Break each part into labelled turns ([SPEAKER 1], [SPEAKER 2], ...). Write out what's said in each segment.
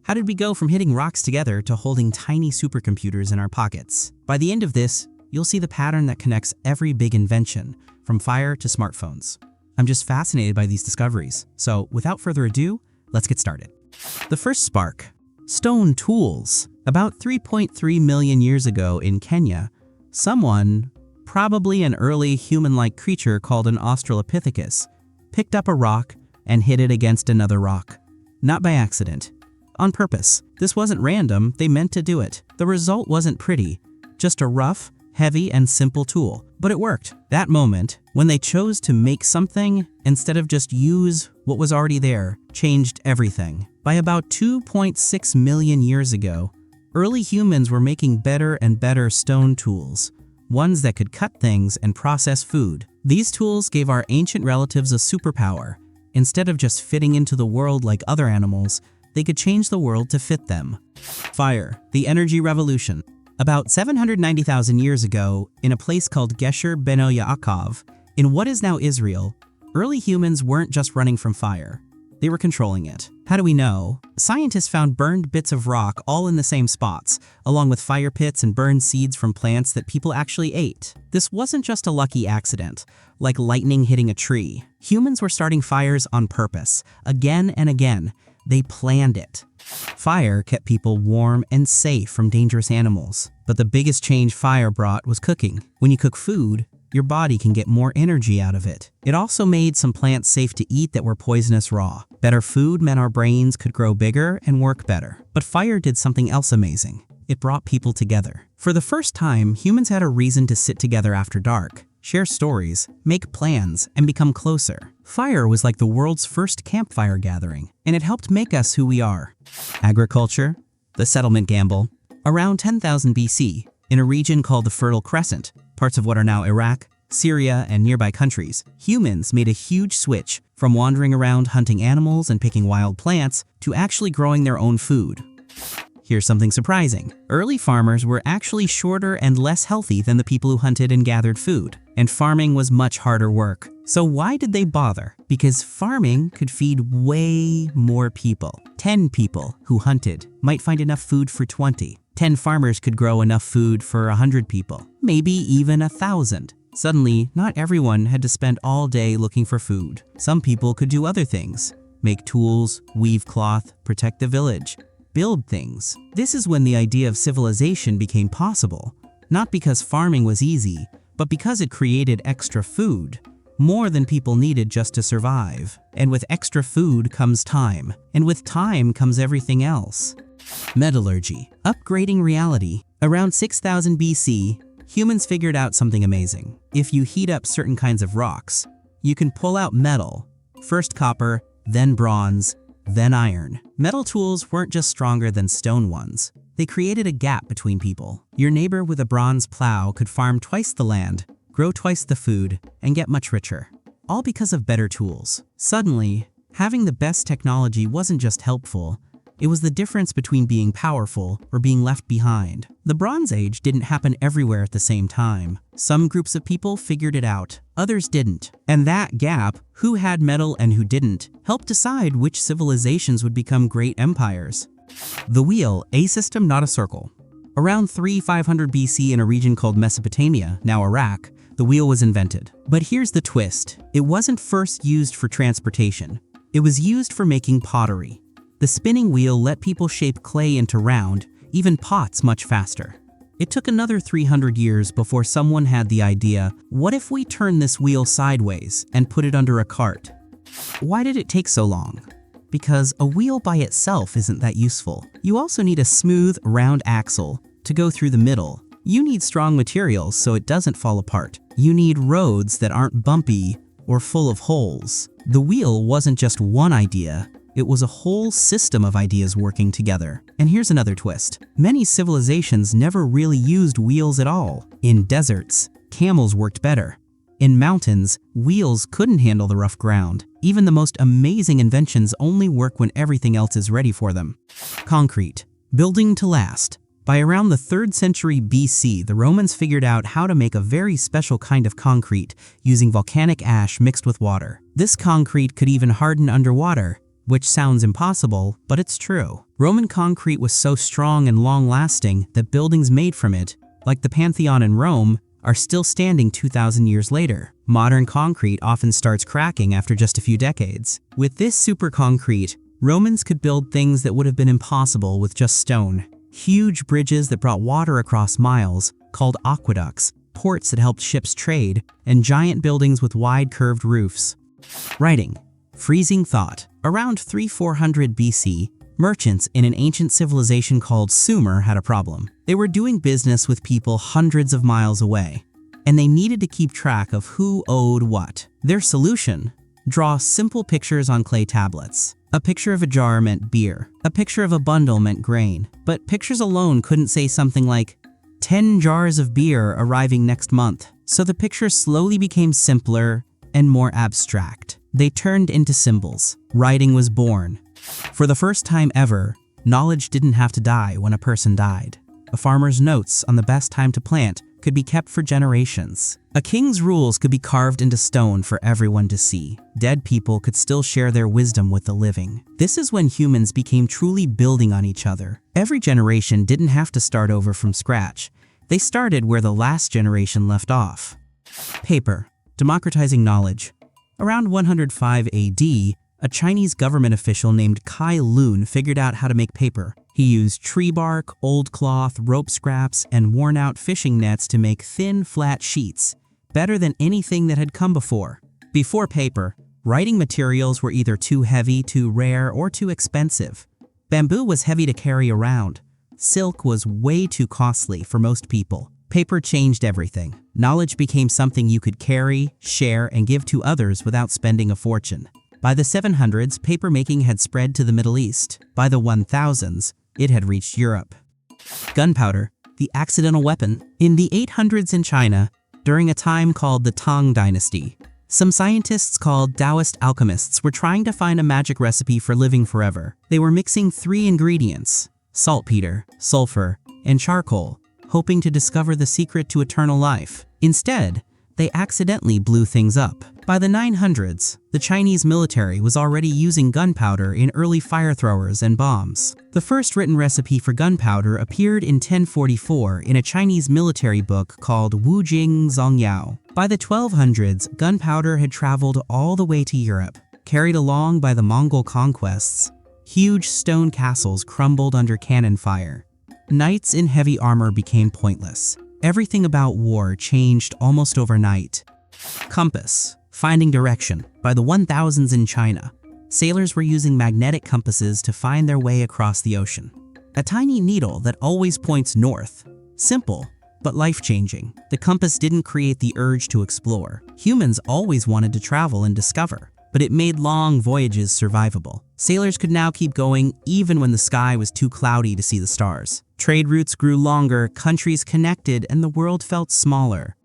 [SPEAKER 1] How did we go from hitting rocks together to holding tiny supercomputers in our pockets? By the end of this, you'll see the pattern that connects every big invention, from fire to smartphones. I'm just fascinated by these discoveries. So without further ado, let's get started. The first spark. Stone tools. About 3.3 million years ago in Kenya, someone, probably an early human-like creature called an Australopithecus, picked up a rock and hit it against another rock. Not by accident. On purpose. This wasn't random, they meant to do it. The result wasn't pretty, just a rough, heavy, and simple tool. But it worked. That moment, when they chose to make something instead of just use what was already there, changed everything. By about 2.6 million years ago, early humans were making better and better stone tools, ones that could cut things and process food. These tools gave our ancient relatives a superpower. Instead of just fitting into the world like other animals, they could change the world to fit them. Fire, the energy revolution. About 790,000 years ago, in a place called Gesher Beno Yaakov, in what is now Israel, early humans weren't just running from fire. They were controlling it. How do we know? Scientists found burned bits of rock all in the same spots, along with fire pits and burned seeds from plants that people actually ate. This wasn't just a lucky accident, like lightning hitting a tree. Humans were starting fires on purpose, again and again. They planned it. Fire kept people warm and safe from dangerous animals. But the biggest change fire brought was cooking. When you cook food, your body can get more energy out of it. It also made some plants safe to eat that were poisonous raw. Better food meant our brains could grow bigger and work better. But fire did something else amazing. It brought people together. For the first time, humans had a reason to sit together after dark, share stories, make plans, and become closer. Fire was like the world's first campfire gathering, and it helped make us who we are. Agriculture, the settlement gamble. Around 10,000 BC, in a region called the Fertile Crescent, parts of what are now Iraq, Syria, and nearby countries, humans made a huge switch from wandering around hunting animals and picking wild plants to actually growing their own food. Here's something surprising. Early farmers were actually shorter and less healthy than the people who hunted and gathered food, and farming was much harder work. So why did they bother? Because farming could feed way more people. 10 people who hunted might find enough food for 20. 10 farmers could grow enough food for 100 people, maybe even 1,000. Suddenly, not everyone had to spend all day looking for food. Some people could do other things, make tools, weave cloth, protect the village, build things. This is when the idea of civilization became possible, not because farming was easy, but because it created extra food, more than people needed just to survive. And with extra food comes time, and with time comes everything else. Metallurgy, upgrading reality. Around 6000 BC, humans figured out something amazing. If you heat up certain kinds of rocks, you can pull out metal, first copper, then bronze, then iron. Metal tools weren't just stronger than stone ones. They created a gap between people. Your neighbor with a bronze plow could farm twice the land, grow twice the food, and get much richer. All because of better tools. Suddenly, having the best technology wasn't just helpful, it was the difference between being powerful or being left behind. The Bronze Age didn't happen everywhere at the same time. Some groups of people figured it out, others didn't. And that gap, who had metal and who didn't, helped decide which civilizations would become great empires. The wheel, a system, not a circle. Around 3500 BC in a region called Mesopotamia, now Iraq, the wheel was invented. But here's the twist. It wasn't first used for transportation. It was used for making pottery. The spinning wheel let people shape clay into round, even pots, much faster. It took another 300 years before someone had the idea, what if we turn this wheel sideways and put it under a cart? Why did it take so long? Because a wheel by itself isn't that useful. You also need a smooth, round axle to go through the middle. You need strong materials so it doesn't fall apart. You need roads that aren't bumpy or full of holes. The wheel wasn't just one idea. It was a whole system of ideas working together. And here's another twist. Many civilizations never really used wheels at all. In deserts, camels worked better. In mountains, wheels couldn't handle the rough ground. Even the most amazing inventions only work when everything else is ready for them. Concrete. Building to last. By around the 3rd century BC, the Romans figured out how to make a very special kind of concrete using volcanic ash mixed with water. This concrete could even harden underwater, which sounds impossible, but it's true. Roman concrete was so strong and long-lasting that buildings made from it, like the Pantheon in Rome, are still standing 2,000 years later. Modern concrete often starts cracking after just a few decades. With this super concrete, Romans could build things that would have been impossible with just stone. Huge bridges that brought water across miles, called aqueducts, ports that helped ships trade, and giant buildings with wide curved roofs. Writing. Freezing thought. Around 300–400 BC, merchants in an ancient civilization called Sumer had a problem. They were doing business with people hundreds of miles away, and they needed to keep track of who owed what. Their solution? Draw simple pictures on clay tablets. A picture of a jar meant beer. A picture of a bundle meant grain. But pictures alone couldn't say something like, 10 jars of beer arriving next month. So the pictures slowly became simpler and more abstract. They turned into symbols. Writing was born. For the first time ever, knowledge didn't have to die when a person died. A farmer's notes on the best time to plant could be kept for generations. A king's rules could be carved into stone for everyone to see. Dead people could still share their wisdom with the living. This is when humans became truly building on each other. Every generation didn't have to start over from scratch. They started where the last generation left off. Paper. Democratizing knowledge. Around 105 AD, a Chinese government official named Kai Lun figured out how to make paper. He used tree bark, old cloth, rope scraps, and worn-out fishing nets to make thin, flat sheets, better than anything that had come before. Before paper, writing materials were either too heavy, too rare, or too expensive. Bamboo was heavy to carry around. Silk was way too costly for most people. Paper changed everything. Knowledge became something you could carry, share, and give to others without spending a fortune. By the 700s, papermaking had spread to the Middle East. By the 1000s, it had reached Europe. Gunpowder, the accidental weapon. In the 800s in China, during a time called the Tang Dynasty, some scientists called Taoist alchemists were trying to find a magic recipe for living forever. They were mixing 3 ingredients, saltpeter, sulfur, and charcoal, hoping to discover the secret to eternal life. Instead, they accidentally blew things up. By the 900s, the Chinese military was already using gunpowder in early fire throwers and bombs. The first written recipe for gunpowder appeared in 1044 in a Chinese military book called Wu Jing Zongyao. By the 1200s, gunpowder had traveled all the way to Europe. Carried along by the Mongol conquests, huge stone castles crumbled under cannon fire. Knights in heavy armor became pointless. Everything about war changed almost overnight. Compass. Finding direction. By the 1000s in China, sailors were using magnetic compasses to find their way across the ocean. A tiny needle that always points north. Simple, but life-changing. The compass didn't create the urge to explore. Humans always wanted to travel and discover, but it made long voyages survivable. Sailors could now keep going even when the sky was too cloudy to see the stars. Trade routes grew longer, countries connected, and the world felt smaller.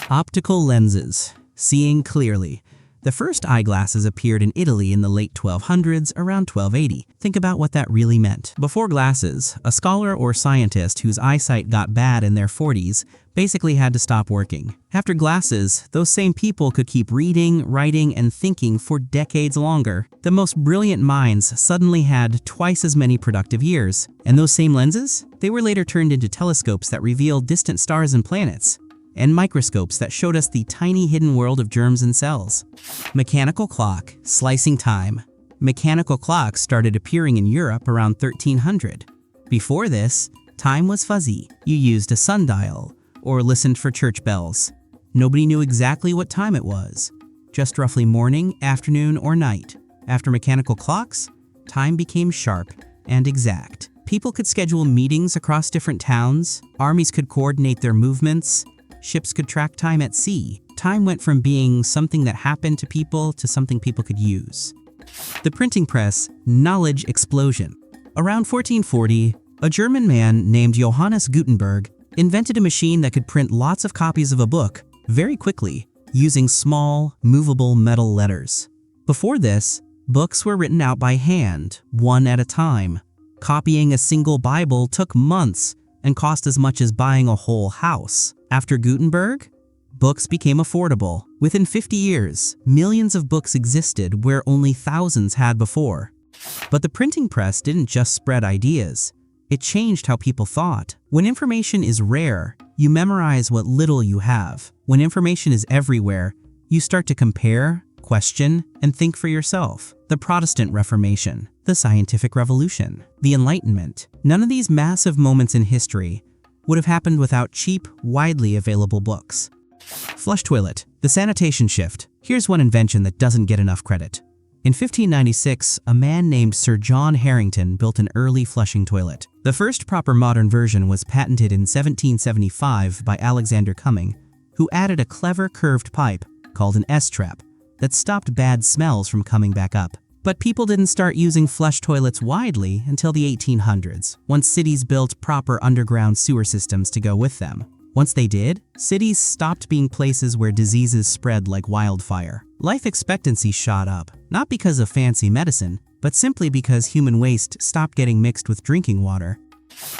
[SPEAKER 1] Optical lenses. Seeing clearly. The first eyeglasses appeared in Italy in the late 1200s, around 1280. Think about what that really meant. Before glasses, a scholar or scientist whose eyesight got bad in their 40s basically had to stop working. After glasses, those same people could keep reading, writing, and thinking for decades longer. The most brilliant minds suddenly had twice as many productive years. And those same lenses? They were later turned into telescopes that revealed distant stars and planets, and microscopes that showed us the tiny hidden world of germs and cells. Mechanical clock, slicing time. Mechanical clocks started appearing in Europe around 1300. Before this, time was fuzzy. You used a sundial or listened for church bells. Nobody knew exactly what time it was, just roughly morning, afternoon, or night. After mechanical clocks, time became sharp and exact. People could schedule meetings across different towns, armies could coordinate their movements, ships could track time at sea. Time went from being something that happened to people to something people could use. The printing press, knowledge explosion. Around 1440, a German man named Johannes Gutenberg invented a machine that could print lots of copies of a book very quickly using small, movable metal letters. Before this, books were written out by hand, one at a time. Copying a single Bible took months and cost as much as buying a whole house. After Gutenberg, books became affordable. Within 50 years, millions of books existed where only thousands had before. But the printing press didn't just spread ideas. It changed how people thought. When information is rare, you memorize what little you have. When information is everywhere, you start to compare, question, and think for yourself. The Protestant Reformation, the Scientific Revolution, the Enlightenment. None of these massive moments in history would have happened without cheap, widely available books. Flush toilet, the sanitation shift. Here's one invention that doesn't get enough credit. In 1596, a man named Sir John Harrington built an early flushing toilet. The first proper modern version was patented in 1775 by Alexander Cumming, who added a clever curved pipe called an S-trap that stopped bad smells from coming back up. But people didn't start using flush toilets widely until the 1800s, once cities built proper underground sewer systems to go with them. Once they did, cities stopped being places where diseases spread like wildfire. Life expectancy shot up, not because of fancy medicine, but simply because human waste stopped getting mixed with drinking water.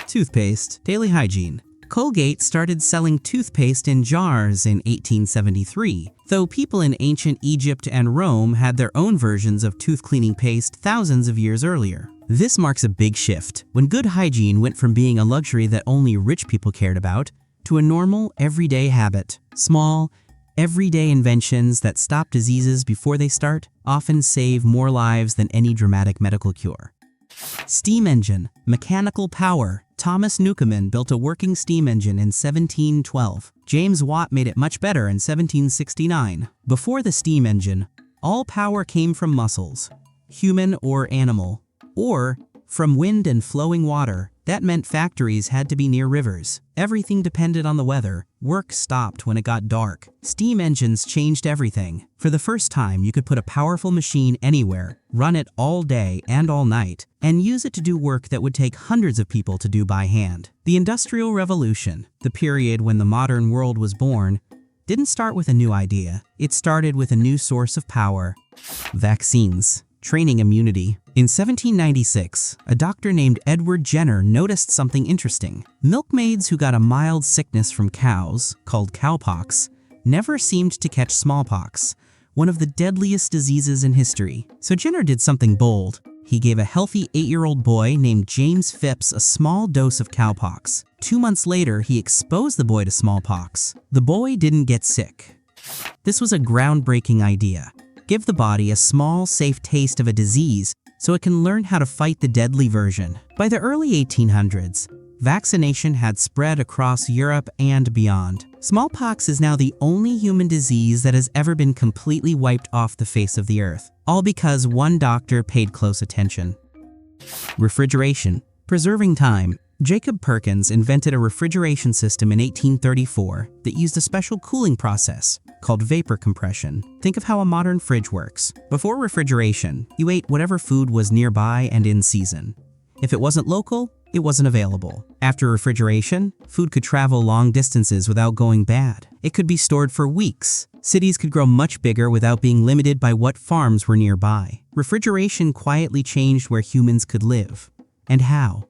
[SPEAKER 1] Toothpaste, daily hygiene. Colgate started selling toothpaste in jars in 1873, though people in ancient Egypt and Rome had their own versions of tooth cleaning paste thousands of years earlier. This marks a big shift, when good hygiene went from being a luxury that only rich people cared about to a normal, everyday habit. Small, everyday inventions that stop diseases before they start often save more lives than any dramatic medical cure. Steam engine, mechanical power. Thomas Newcomen built a working steam engine in 1712. James Watt made it much better in 1769. Before the steam engine, all power came from muscles, human or animal, or from wind and flowing water. That meant factories had to be near rivers. Everything depended on the weather. Work stopped when it got dark. Steam engines changed everything. For the first time, you could put a powerful machine anywhere, run it all day and all night, and use it to do work that would take hundreds of people to do by hand. The Industrial Revolution, the period when the modern world was born, didn't start with a new idea. It started with a new source of power. Vaccines. Training immunity. In 1796, a doctor named Edward Jenner noticed something interesting. Milkmaids who got a mild sickness from cows, called cowpox, never seemed to catch smallpox, one of the deadliest diseases in history. So Jenner did something bold. He gave a healthy 8-year-old boy named James Phipps a small dose of cowpox. 2 months later, he exposed the boy to smallpox. The boy didn't get sick. This was a groundbreaking idea. Give the body a small, safe taste of a disease so it can learn how to fight the deadly version. By the early 1800s, vaccination had spread across Europe and beyond. Smallpox is now the only human disease that has ever been completely wiped off the face of the earth, all because one doctor paid close attention. Refrigeration. Preserving time. Jacob Perkins invented a refrigeration system in 1834 that used a special cooling process called vapor compression. Think of how a modern fridge works. Before refrigeration, you ate whatever food was nearby and in season. If it wasn't local, it wasn't available. After refrigeration, food could travel long distances without going bad. It could be stored for weeks. Cities could grow much bigger without being limited by what farms were nearby. Refrigeration quietly changed where humans could live. And how?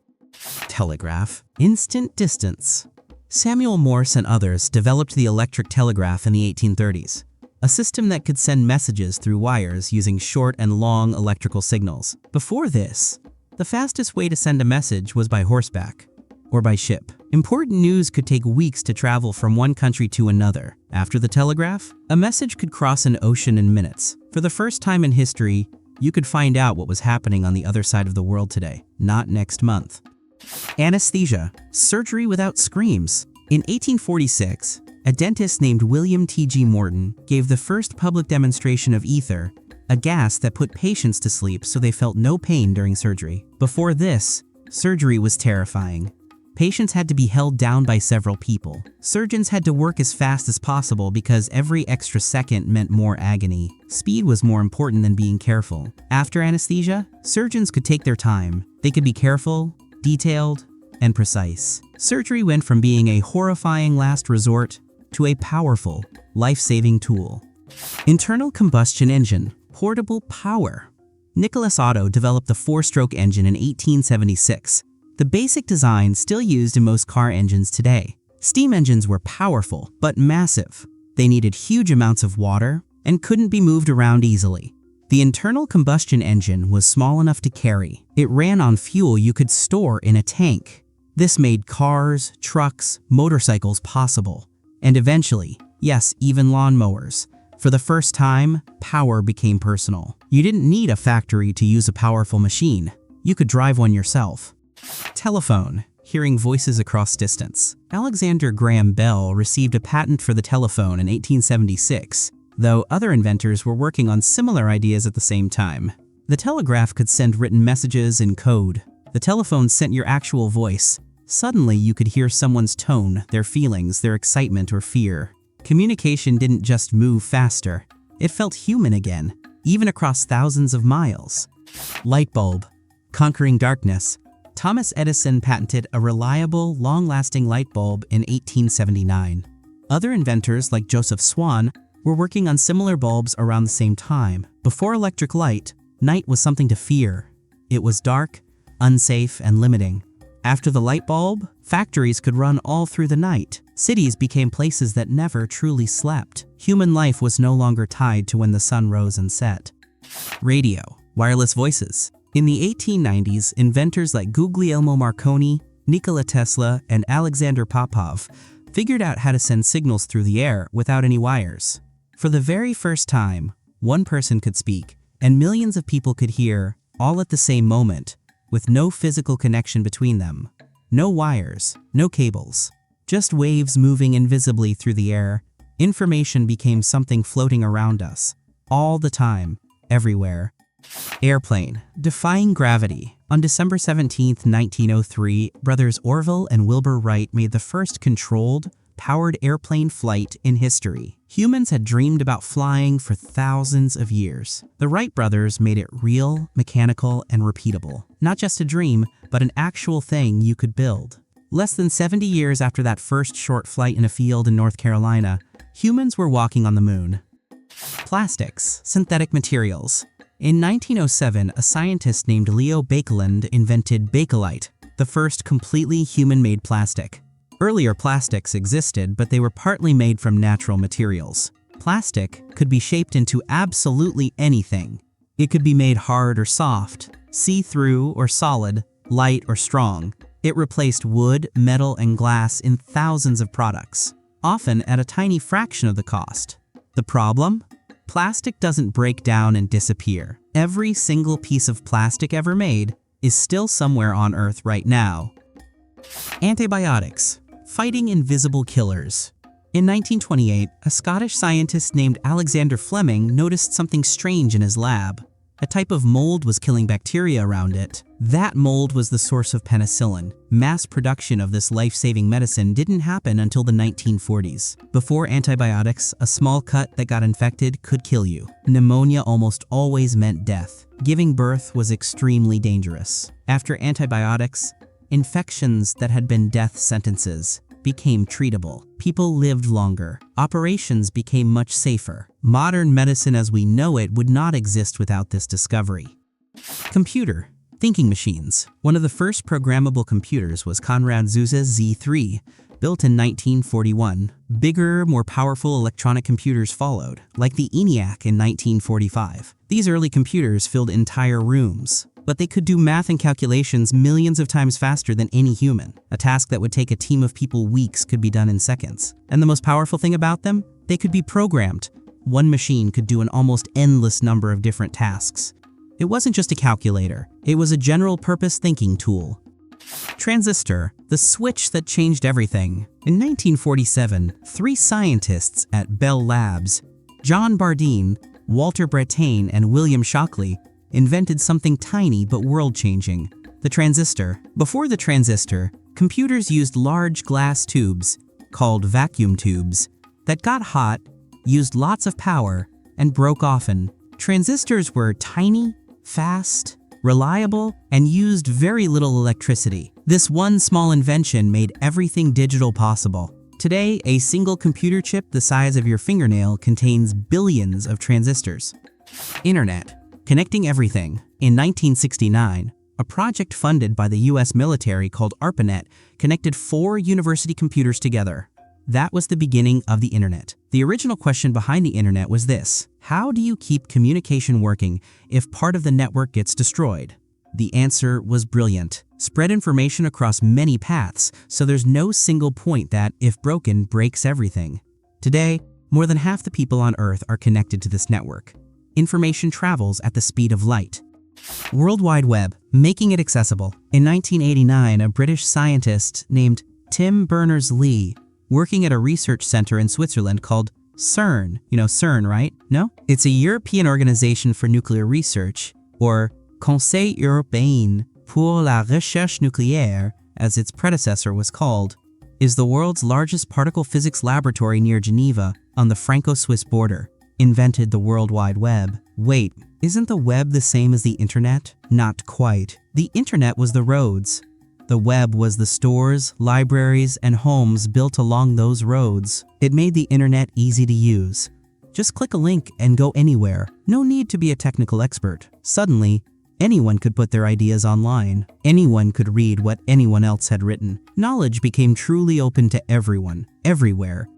[SPEAKER 1] Telegraph. Instant distance. Samuel Morse and others developed the electric telegraph in the 1830s, a system that could send messages through wires using short and long electrical signals. Before this, the fastest way to send a message was by horseback or by ship. Important news could take weeks to travel from one country to another. After the telegraph, a message could cross an ocean in minutes. For the first time in history, you could find out what was happening on the other side of the world today, not next month. Anesthesia. Surgery without screams. In 1846, a dentist named William T.G. Morton gave the first public demonstration of ether, a gas that put patients to sleep so they felt no pain during surgery. Before this, surgery was terrifying. Patients had to be held down by several people. Surgeons had to work as fast as possible because every extra second meant more agony. Speed was more important than being careful. After anesthesia, surgeons could take their time. They could be careful, detailed, and precise. Surgery went from being a horrifying last resort to a powerful, life-saving tool. Internal combustion engine. Portable power. Nicholas Otto developed the 4-stroke engine in 1876, the basic design still used in most car engines today. Steam engines were powerful, but massive. They needed huge amounts of water and couldn't be moved around easily. The internal combustion engine was small enough to carry. It ran on fuel you could store in a tank. This made cars, trucks, motorcycles possible. And eventually, yes, even lawnmowers. For the first time, power became personal. You didn't need a factory to use a powerful machine. You could drive one yourself. Telephone. Hearing voices across distance. Alexander Graham Bell received a patent for the telephone in 1876, though other inventors were working on similar ideas at the same time. The telegraph could send written messages in code. The telephone sent your actual voice. Suddenly, you could hear someone's tone, their feelings, their excitement or fear. Communication didn't just move faster. It felt human again, even across thousands of miles. Light bulb. Conquering darkness. Thomas Edison patented a reliable, long-lasting light bulb in 1879. Other inventors like Joseph Swan were working on similar bulbs around the same time. Before electric light, night was something to fear. It was dark, unsafe, and limiting. After the light bulb, factories could run all through the night. Cities became places that never truly slept. Human life was no longer tied to when the sun rose and set. Radio. Wireless voices. In the 1890s, inventors like Guglielmo Marconi, Nikola Tesla, and Alexander Popov figured out how to send signals through the air without any wires. For the very first time, one person could speak, and millions of people could hear, all at the same moment, with no physical connection between them. No wires, no cables. Just waves moving invisibly through the air. Information became something floating around us, all the time, everywhere. Airplane. Defying gravity. On December 17, 1903, brothers Orville and Wilbur Wright made the first controlled, powered airplane flight in history. Humans had dreamed about flying for thousands of years. The Wright brothers made it real, mechanical, and repeatable. Not just a dream, but an actual thing you could build. Less than 70 years after that first short flight in a field in North Carolina, humans were walking on the moon. Plastics. Synthetic materials. In 1907, a scientist named Leo Baekeland invented Bakelite, the first completely human-made plastic. Earlier plastics existed, but they were partly made from natural materials. Plastic could be shaped into absolutely anything. It could be made hard or soft, see-through or solid, light or strong. It replaced wood, metal, and glass in thousands of products, often at a tiny fraction of the cost. The problem? Plastic doesn't break down and disappear. Every single piece of plastic ever made is still somewhere on Earth right now. Antibiotics. Fighting invisible killers. In 1928, a Scottish scientist named Alexander Fleming noticed something strange in his lab. A type of mold was killing bacteria around it. That mold was the source of penicillin. Mass production of this life-saving medicine didn't happen until the 1940s. Before antibiotics, a small cut that got infected could kill you. Pneumonia almost always meant death. Giving birth was extremely dangerous. After antibiotics, infections that had been death sentences became treatable. People lived longer. Operations became much safer. Modern medicine as we know it would not exist without this discovery. Computer. Thinking machines. One of the first programmable computers was Konrad Zuse's Z3, built in 1941. Bigger, more powerful electronic computers followed, like the ENIAC in 1945. These early computers filled entire rooms, but they could do math and calculations millions of times faster than any human. A task that would take a team of people weeks could be done in seconds. And the most powerful thing about them? They could be programmed. One machine could do an almost endless number of different tasks. It wasn't just a calculator. It was a general-purpose thinking tool. Transistor, the switch that changed everything. In 1947, 3 scientists at Bell Labs, John Bardeen, Walter Brattain, and William Shockley, invented something tiny but world-changing, the transistor. Before the transistor, computers used large glass tubes, called vacuum tubes, that got hot, used lots of power, and broke often. Transistors were tiny, fast, reliable, and used very little electricity. This one small invention made everything digital possible. Today, a single computer chip the size of your fingernail contains billions of transistors. Internet. Connecting everything. In 1969, a project funded by the US military called ARPANET connected 4 university computers together. That was the beginning of the internet. The original question behind the internet was this: how do you keep communication working if part of the network gets destroyed? The answer was brilliant. Spread information across many paths so there's no single point that, if broken, breaks everything. Today, more than half the people on Earth are connected to this network. Information travels at the speed of light. World Wide Web, making it accessible. In 1989, a British scientist named Tim Berners-Lee, working at a research center in Switzerland called CERN. You know CERN, right? No? It's a European organization for nuclear research, or Conseil européen pour la recherche nucléaire, as its predecessor was called, is the world's largest particle physics laboratory near Geneva on the Franco-Swiss border. Invented the World Wide Web. Wait, isn't the web the same as the internet? Not quite. The internet was the roads. The web was the stores, libraries, and homes built along those roads. It made the internet easy to use. Just click a link and go anywhere. No need to be a technical expert. Suddenly, anyone could put their ideas online. Anyone could read what anyone else had written. Knowledge became truly open to everyone, everywhere.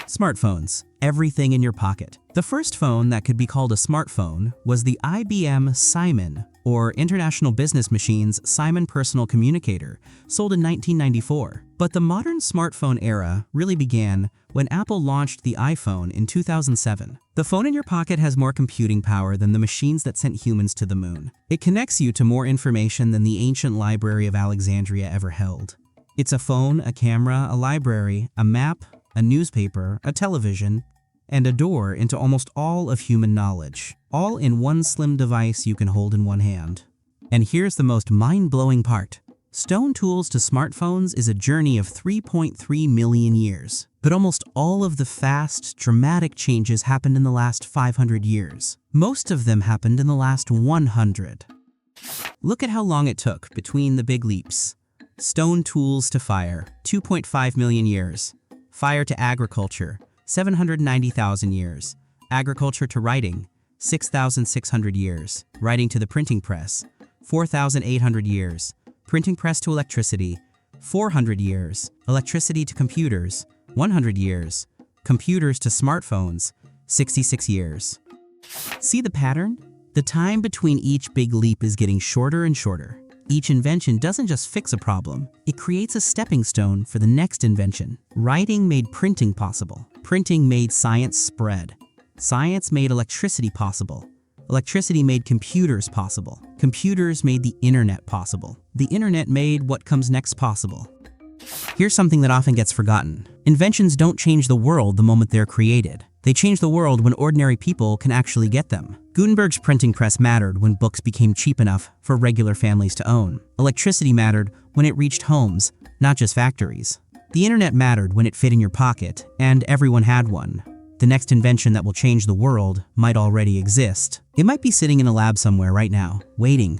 [SPEAKER 1] Smartphones. Everything in your pocket. The first phone that could be called a smartphone was the IBM Simon, or International Business Machine's Simon Personal Communicator, sold in 1994. But the modern smartphone era really began when Apple launched the iPhone in 2007. The phone in your pocket has more computing power than the machines that sent humans to the moon. It connects you to more information than the ancient Library of Alexandria ever held. It's a phone, a camera, a library, a map, a newspaper, a television, and a door into almost all of human knowledge, all in one slim device you can hold in one hand. And here's the most mind-blowing part. Stone tools to smartphones is a journey of 3.3 million years. But almost all of the fast, dramatic changes happened in the last 500 years. Most of them happened in the last 100. Look at how long it took between the big leaps. Stone tools to fire, 2.5 million years. Fire to agriculture, 790,000 years. Agriculture to writing, 6,600 years. Writing to the printing press, 4,800 years. Printing press to electricity, 400 years. Electricity to computers, 100 years. Computers to smartphones, 66 years. See the pattern? The time between each big leap is getting shorter and shorter. Each invention doesn't just fix a problem, it creates a stepping stone for the next invention. Writing made printing possible. Printing made science spread. Science made electricity possible. Electricity made computers possible. Computers made the internet possible. The internet made what comes next possible. Here's something that often gets forgotten. Inventions don't change the world the moment they're created. They change the world when ordinary people can actually get them. Gutenberg's printing press mattered when books became cheap enough for regular families to own. Electricity mattered when it reached homes, not just factories. The internet mattered when it fit in your pocket, and everyone had one. The next invention that will change the world might already exist. It might be sitting in a lab somewhere right now, waiting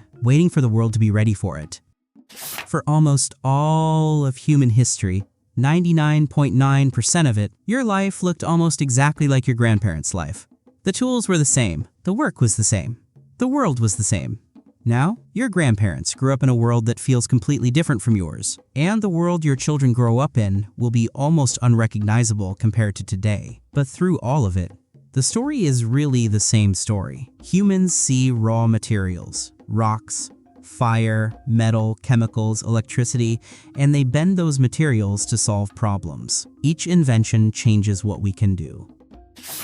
[SPEAKER 1] for the world to be ready for it. For almost all of human history, 99.9% of it, your life looked almost exactly like your grandparents' life. The tools were the same, the work was the same, the world was the same. Now, your grandparents grew up in a world that feels completely different from yours, and the world your children grow up in will be almost unrecognizable compared to today. But through all of it, the story is really the same story. Humans see raw materials, rocks, fire, metal, chemicals, electricity, and they bend those materials to solve problems. Each invention changes what we can do.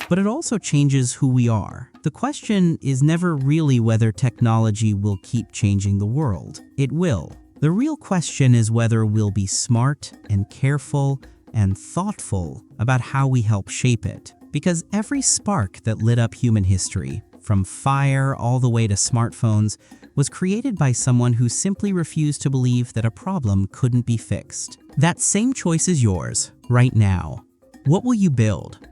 [SPEAKER 1] But it also changes who we are. The question is never really whether technology will keep changing the world. It will. The real question is whether we'll be smart and careful and thoughtful about how we help shape it. Because every spark that lit up human history, from fire all the way to smartphones, was created by someone who simply refused to believe that a problem couldn't be fixed. That same choice is yours, right now. What will you build?